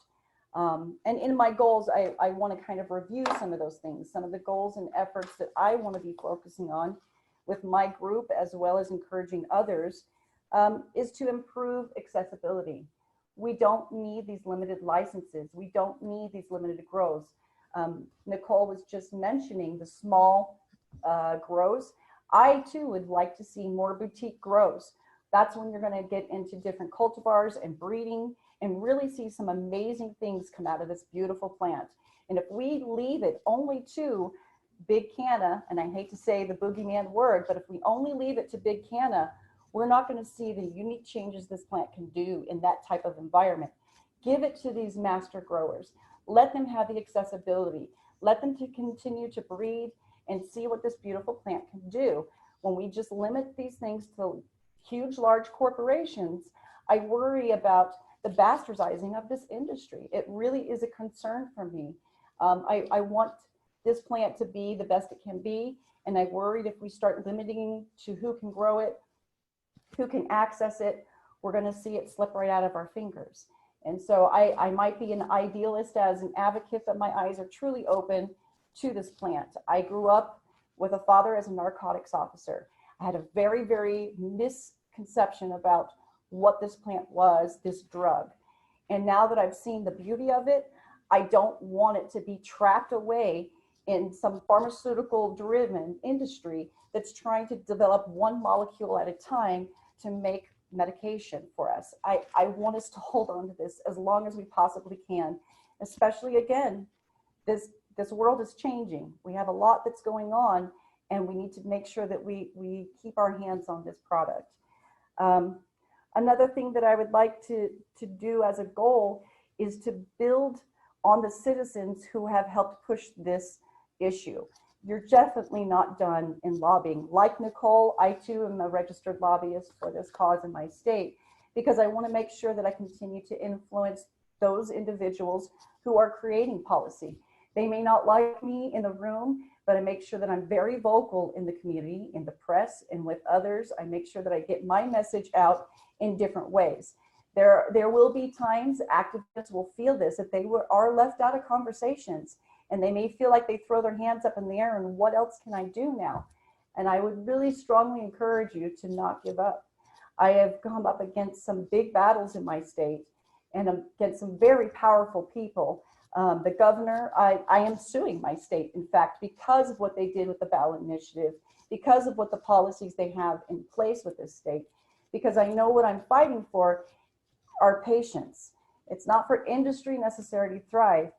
Speaker 3: And in my goals, I want to kind of review some of those things, some of the goals and efforts that I want to be focusing on with my group, as well as encouraging others, is to improve accessibility. We don't need these limited licenses. We don't need these limited grows. Nichole was just mentioning the small grows. I too would like to see more boutique grows. That's when you're going to get into different cultivars and breeding and really see some amazing things come out of this beautiful plant. And if we leave it only to big canna, and I hate to say the boogeyman word, but if we only leave it to big canna, we're not going to see the unique changes this plant can do in that type of environment. Give it to these master growers. Let them have the accessibility. Let them to continue to breed and see what this beautiful plant can do. When we just limit these things to huge, large corporations, I worry about the bastardizing of this industry. It really is a concern for me. I want this plant to be the best it can be, and I worried if we start limiting to who can grow it, who can access it, we're going to see it slip right out of our fingers. And so I might be an idealist as an advocate, but my eyes are truly open to this plant. I grew up with a father as a narcotics officer. I had a very, very misconception about what this plant was, this drug. And now that I've seen the beauty of it, I don't want it to be trapped away in some pharmaceutical driven industry that's trying to develop one molecule at a time to make medication for us. I want us to hold on to this as long as we possibly can, especially again, this world is changing. We have a lot that's going on, and we need to make sure that we keep our hands on this product. Another thing that I would like to do as a goal is to build on the citizens who have helped push this issue. You're definitely not done in lobbying. Like Nichole, I too am a registered lobbyist for this cause in my state, because I want to make sure that I continue to influence those individuals who are creating policy. They may not like me in the room, but I make sure that I'm very vocal in the community, in the press, and with others. I make sure that I get my message out in different ways. There will be times activists will feel this, that they are left out of conversations, and they may feel like they throw their hands up in the air and what else can I do now? And I would really strongly encourage you to not give up. I have come up against some big battles in my state and against some very powerful people. The governor, I am suing my state, in fact, because of what they did with the ballot initiative, because of what the policies they have in place with this state, because I know what I'm fighting for are patients. It's not for industry necessarily to thrive.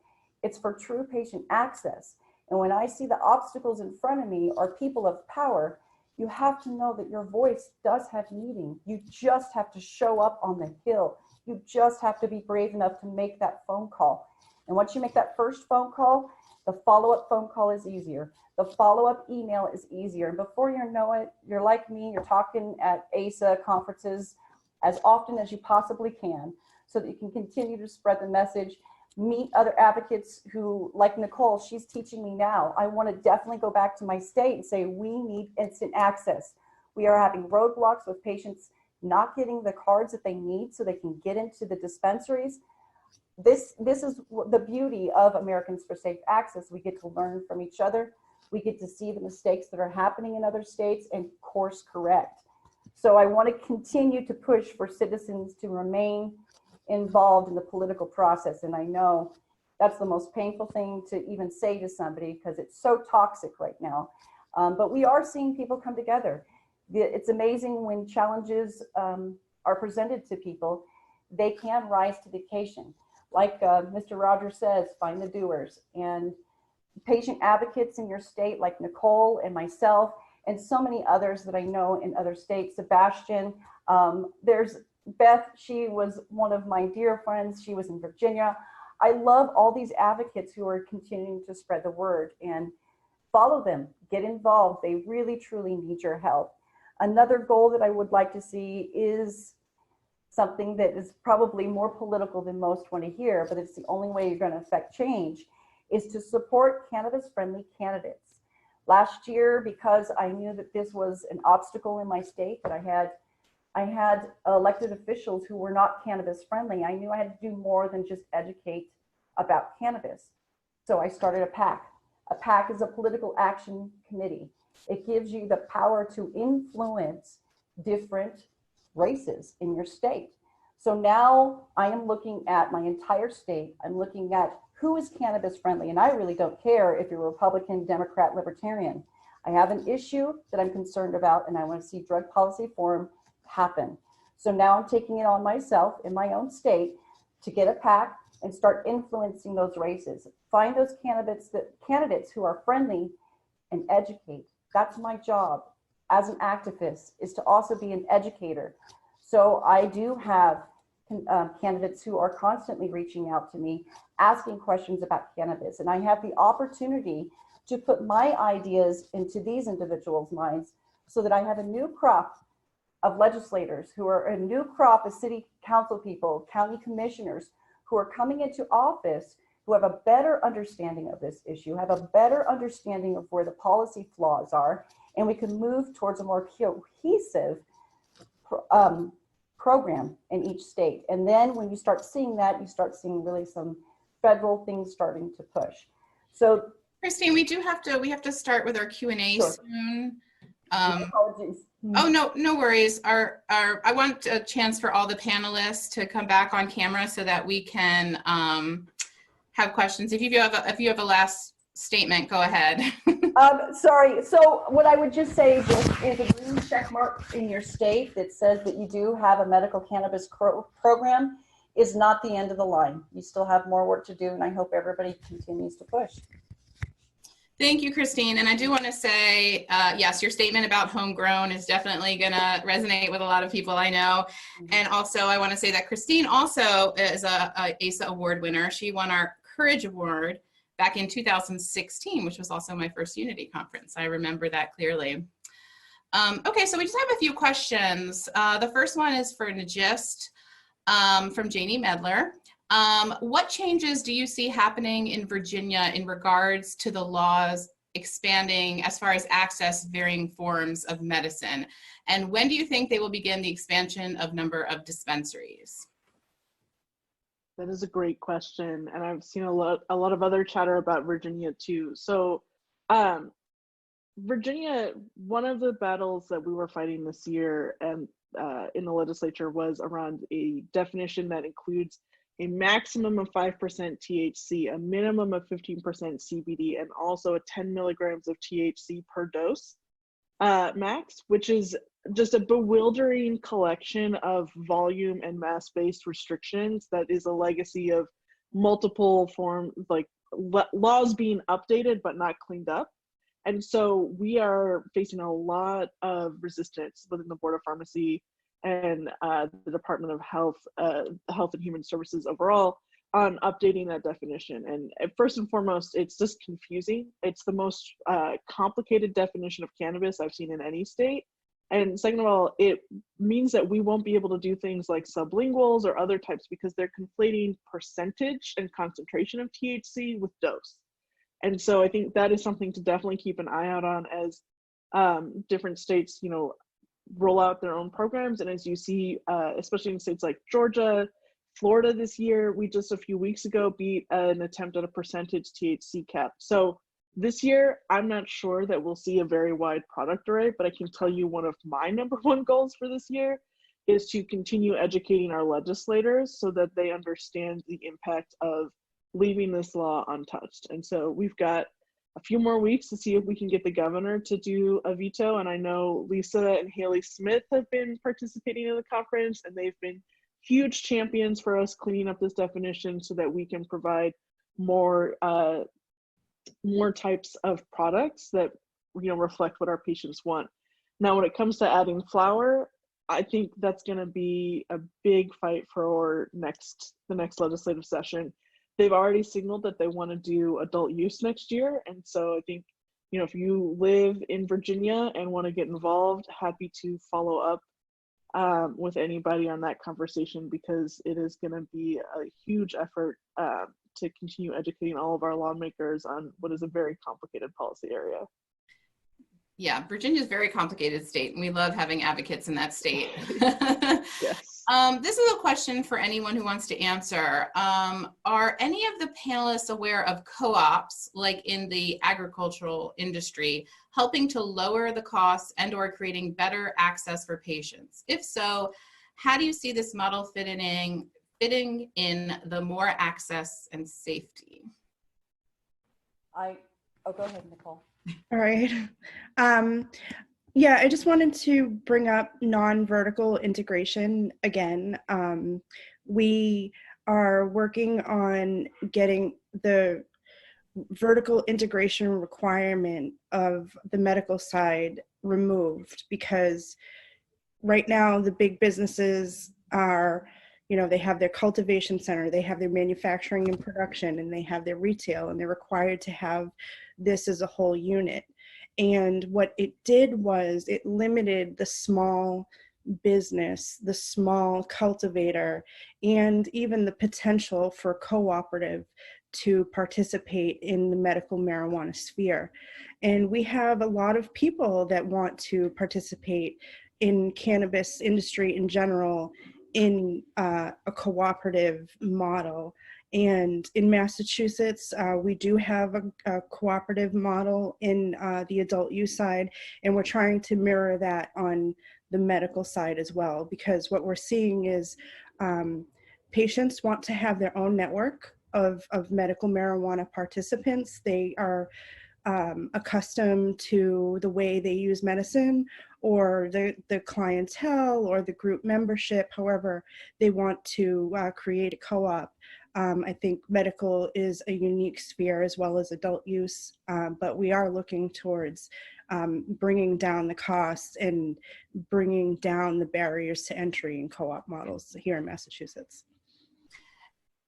Speaker 3: It's for true patient access. And when I see the obstacles in front of me are people of power, you have to know that your voice does have meaning. You just have to show up on the hill. You just have to be brave enough to make that phone call. And once you make that first phone call, the follow-up phone call is easier. The follow-up email is easier. And before you know it, you're like me, you're talking at ASA conferences as often as you possibly can so that you can continue to spread the message, meet other advocates who, like Nichole, she's teaching me now. I want to definitely go back to my state and say, we need instant access. We are having roadblocks with patients not getting the cards that they need so they can get into the dispensaries. This is the beauty of Americans for Safe Access. We get to learn from each other. We get to see the mistakes that are happening in other states and course correct. So I want to continue to push for citizens to remain involved in the political process. And I know that's the most painful thing to even say to somebody because it's so toxic right now. But we are seeing people come together. It's amazing when challenges are presented to people, they can rise to the occasion. Like Mr. Rogers says, find the doers. And patient advocates in your state like Nichole and myself and so many others that I know in other states, Sebastian, there's Beth, she was one of my dear friends. She was in Virginia. I love all these advocates who are continuing to spread the word and follow them, get involved. They really, truly need your help. Another goal that I would like to see is something that is probably more political than most want to hear, but it's the only way you're going to affect change, is to support cannabis-friendly candidates. Last year, because I knew that this was an obstacle in my state, that I had elected officials who were not cannabis friendly. I knew I had to do more than just educate about cannabis. So I started a PAC. A PAC is a political action committee. It gives you the power to influence different races in your state. So now I am looking at my entire state. I'm looking at who is cannabis friendly. And I really don't care if you're Republican, Democrat, Libertarian. I have an issue that I'm concerned about and I want to see drug policy reform happen. So now I'm taking it on myself in my own state to get a PAC and start influencing those races. Find those candidates who are friendly and educate. That's my job as an activist, is to also be an educator. So I do have candidates who are constantly reaching out to me, asking questions about cannabis. And I have the opportunity to put my ideas into these individuals' minds so that I have a new crop of legislators who are a new crop of city council people, county commissioners who are coming into office, who have a better understanding of this issue, have a better understanding of where the policy flaws are, and we can move towards a more cohesive program in each state. And then when you start seeing that, you start seeing really some federal things starting to push. So
Speaker 1: Christine, we have to start with our Q&A
Speaker 3: Sure.
Speaker 1: soon.
Speaker 3: apologies.
Speaker 1: Oh, no worries. I want a chance for all the panelists to come back on camera so that we can have questions. If you have a last statement, go ahead.
Speaker 3: Sorry. So what I would just say is a green check mark in your state that says that you do have a medical cannabis program is not the end of the line. You still have more work to do, and I hope everybody continues to push.
Speaker 1: Thank you, Christine. And I do want to say, yes, your statement about homegrown is definitely going to resonate with a lot of people I know. And also, I want to say that Christine also is a ASA award winner. She won our Courage Award back in 2016, which was also my first Unity conference. I remember that clearly. Okay, so we just have a few questions. The first one is for Ngiste from Janie Medler. What changes do you see happening in Virginia in regards to the laws expanding as far as access varying forms of medicine? And when do you think they will begin the expansion of number of dispensaries?
Speaker 2: That is a great question, and I've seen a lot of other chatter about Virginia too. So, Virginia, one of the battles that we were fighting this year and in the legislature was around a definition that includes a maximum of 5% THC, a minimum of 15% CBD, and also a 10 milligrams of THC per dose max, which is just a bewildering collection of volume and mass-based restrictions that is a legacy of multiple forms, like laws being updated but not cleaned up. And so we are facing a lot of resistance within the Board of Pharmacy and the Department of Health and Human Services overall on updating that definition. And first and foremost, it's just confusing. It's the most complicated definition of cannabis I've seen in any state. And second of all, it means that we won't be able to do things like sublinguals or other types because they're conflating percentage and concentration of THC with dose. And so I think that is something to definitely keep an eye out on as different states, roll out their own programs. And as you see, especially in states like Georgia, Florida this year, we just a few weeks ago beat an attempt at a percentage THC cap. So this year, I'm not sure that we'll see a very wide product array, but I can tell you one of my #1 goals for this year is to continue educating our legislators so that they understand the impact of leaving this law untouched. And so we've got a few more weeks to see if we can get the governor to do a veto. And I know Lisa and Haley Smith have been participating in the conference, and they've been huge champions for us cleaning up this definition so that we can provide more types of products that reflect what our patients want. Now, when it comes to adding flower, I think that's going to be a big fight for the next legislative session. They've already signaled that they want to do adult use next year. And so I think, if you live in Virginia and want to get involved, happy to follow up with anybody on that conversation, because it is going to be a huge effort to continue educating all of our lawmakers on what is a very complicated policy area.
Speaker 1: Yeah, Virginia is a very complicated state, and we love having advocates in that state.
Speaker 2: Yes.
Speaker 1: This is a question for anyone who wants to answer. Are any of the panelists aware of co-ops, like in the agricultural industry, helping to lower the costs and/or creating better access for patients? If so, how do you see this model fitting in the more access and safety?
Speaker 3: Go ahead, Nichole.
Speaker 4: All right. Yeah, I just wanted to bring up non-vertical integration again. We are working on getting the vertical integration requirement of the medical side removed, because right now the big businesses are, they have their cultivation center, they have their manufacturing and production, and they have their retail, and they're required to have this as a whole unit. And what it did was it limited the small business, the small cultivator, and even the potential for cooperative to participate in the medical marijuana sphere. And we have a lot of people that want to participate in cannabis industry in general in a cooperative model. And in Massachusetts, we do have a cooperative model in the adult use side, and we're trying to mirror that on the medical side as well, because what we're seeing is patients want to have their own network of medical marijuana participants. They are accustomed to the way they use medicine, or the clientele, or the group membership. However, they want to create a co-op. I think medical is a unique sphere as well as adult use, but we are looking towards bringing down the costs and bringing down the barriers to entry in co-op models here in Massachusetts.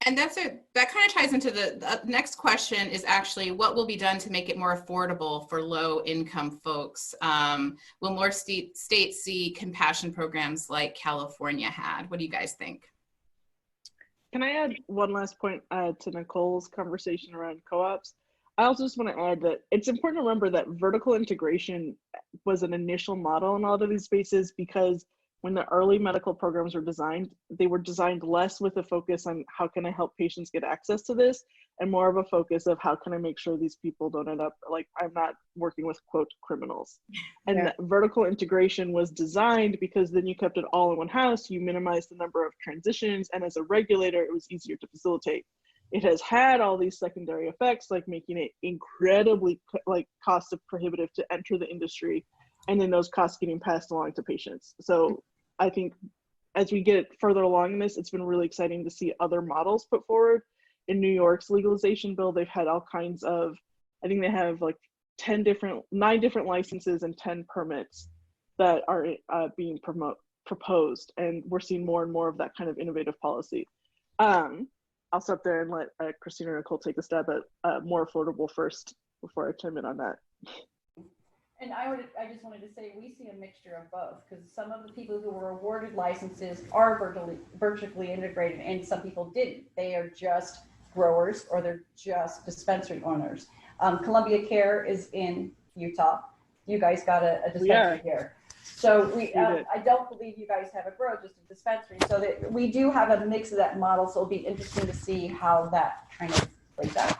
Speaker 1: And that kind of ties into the next question is actually what will be done to make it more affordable for low income folks? Will more states see compassion programs like California had? What do you guys think?
Speaker 2: Can I add one last point to Nicole's conversation around co-ops? I also just want to add that it's important to remember that vertical integration was an initial model in all of these spaces, because when the early medical programs were designed, they were designed less with a focus on how can I help patients get access to this, and more of a focus of how can I make sure these people don't end up like, I'm not working with quote criminals. And
Speaker 4: Yeah.
Speaker 2: vertical integration was designed because then you kept it all in one house, you minimized the number of transitions, and as a regulator, it was easier to facilitate. It has had all these secondary effects, like making it incredibly like cost prohibitive to enter the industry, and then those costs getting passed along to patients. So I think as we get further along in this, it's been really exciting to see other models put forward. In New York's legalization bill, they've had all kinds of, I think they have like 9 different licenses and 10 permits that are being proposed. And we're seeing more and more of that kind of innovative policy. I'll stop there and let Christina or Nicole take a stab at more affordable first before I chime in on that.
Speaker 3: And I just wanted to say we see a mixture of both, because some of the people who were awarded licenses are vertically integrated, and some people didn't. They are just growers, or they're just dispensary owners. Colombia Care is in Utah. You guys got a dispensary here. So I don't believe you guys have a grow, just a dispensary. So that we do have a mix of that model. So it'll be interesting to see how that kind of plays out.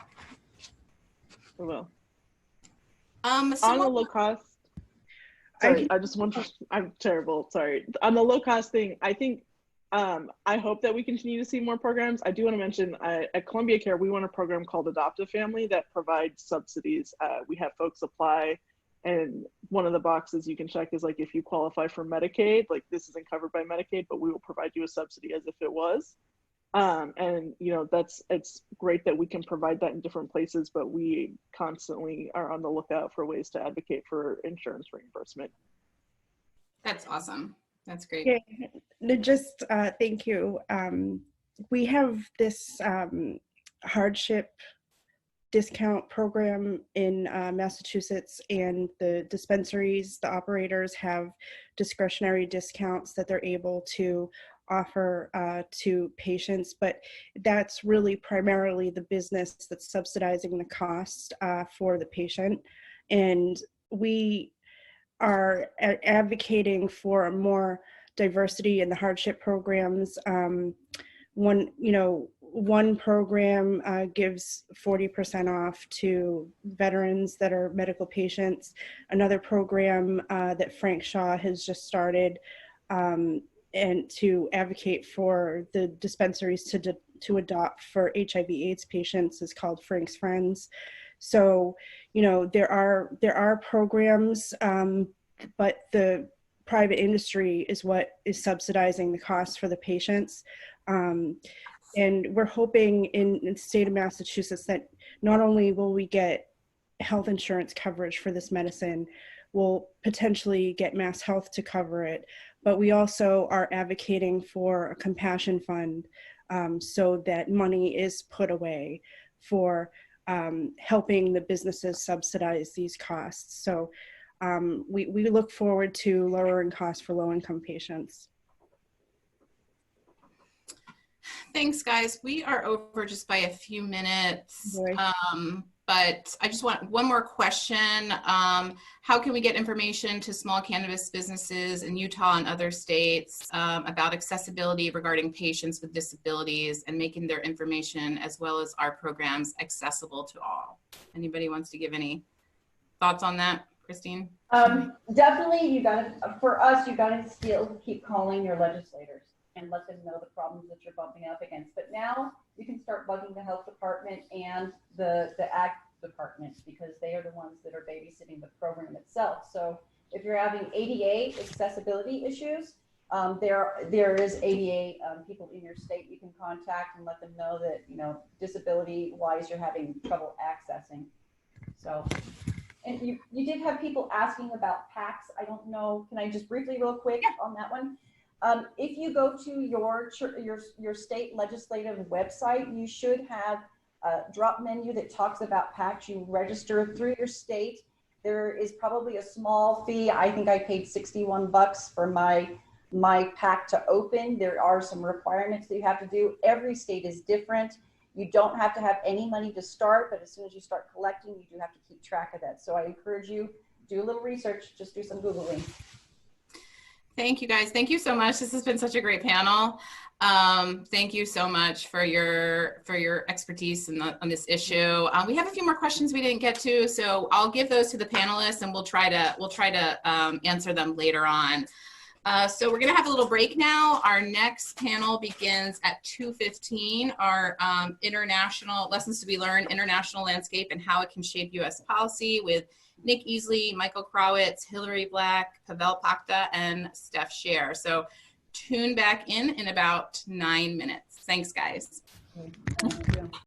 Speaker 2: We will.
Speaker 1: On
Speaker 2: On the low cost, sorry, I'm terrible, sorry. On the low cost thing, I think, I hope that we continue to see more programs. I do want to mention at Colombia Care, we run a program called Adopt a Family that provides subsidies. We have folks apply, and one of the boxes you can check is like, if you qualify for Medicaid, like this isn't covered by Medicaid, but we will provide you a subsidy as if it was. And you know, it's great that we can provide that in different places, but we constantly are on the lookout for ways to advocate for insurance reimbursement.
Speaker 1: That's awesome. That's great.
Speaker 4: Yeah, just thank you. We have this hardship discount program in Massachusetts, and the dispensaries, the operators have discretionary discounts that they're able to offer to patients, but that's really primarily the business that's subsidizing the cost for the patient. And we are advocating for more diversity in the hardship programs. One program gives 40% off to veterans that are medical patients. Another program that Frank Shaw has just started, and to advocate for the dispensaries to adopt for HIV/AIDS patients, is called Frank's Friends. So, you know, there are programs, but the private industry is what is subsidizing the cost for the patients. And we're hoping in the state of Massachusetts that not only will we get health insurance coverage for this medicine, we'll potentially get Mass Health to cover it, but we also are advocating for a compassion fund so that money is put away for helping the businesses subsidize these costs. So we look forward to lowering costs for low-income patients.
Speaker 1: Thanks, guys. We are over just by a few minutes. But I just want one more question. How can we get information to small cannabis businesses in Utah and other states about accessibility regarding patients with disabilities and making their information as well as our programs accessible to all? Anybody wants to give any thoughts on that, Christine?
Speaker 3: Definitely, for us, you gotta still keep calling your legislators and let them know the problems that you're bumping up against. But now you can start bugging the health department and the ag department, because they are the ones that are babysitting the program itself. So if you're having ADA accessibility issues, there is ADA people in your state you can contact and let them know that, you know, disability wise you're having trouble accessing. So, and you did have people asking about PACs. I don't know, can I just briefly real quick on that one? If you go to your state legislative website, you should have a drop menu that talks about PACs. You register through your state. There is probably a small fee. I think I paid $61 for my PAC to open. There are some requirements that you have to do. Every state is different. You don't have to have any money to start, but as soon as you start collecting, you do have to keep track of that. So I encourage you, do a little research, just do some Googling.
Speaker 1: Thank you guys. Thank you so much. This has been such a great panel. Thank you so much for your expertise on this issue. We have a few more questions we didn't get to, so I'll give those to the panelists and we'll try to answer them later on. So we're gonna have a little break now. Our next panel begins at 2:15. Our international lessons to be learned, international landscape and how it can shape U.S. policy with Nick Easley, Michael Krawitz, Hillary Black, Pavel Pakta, and Steph Scher. So tune back in about 9 minutes. Thanks, guys.
Speaker 3: Thank you.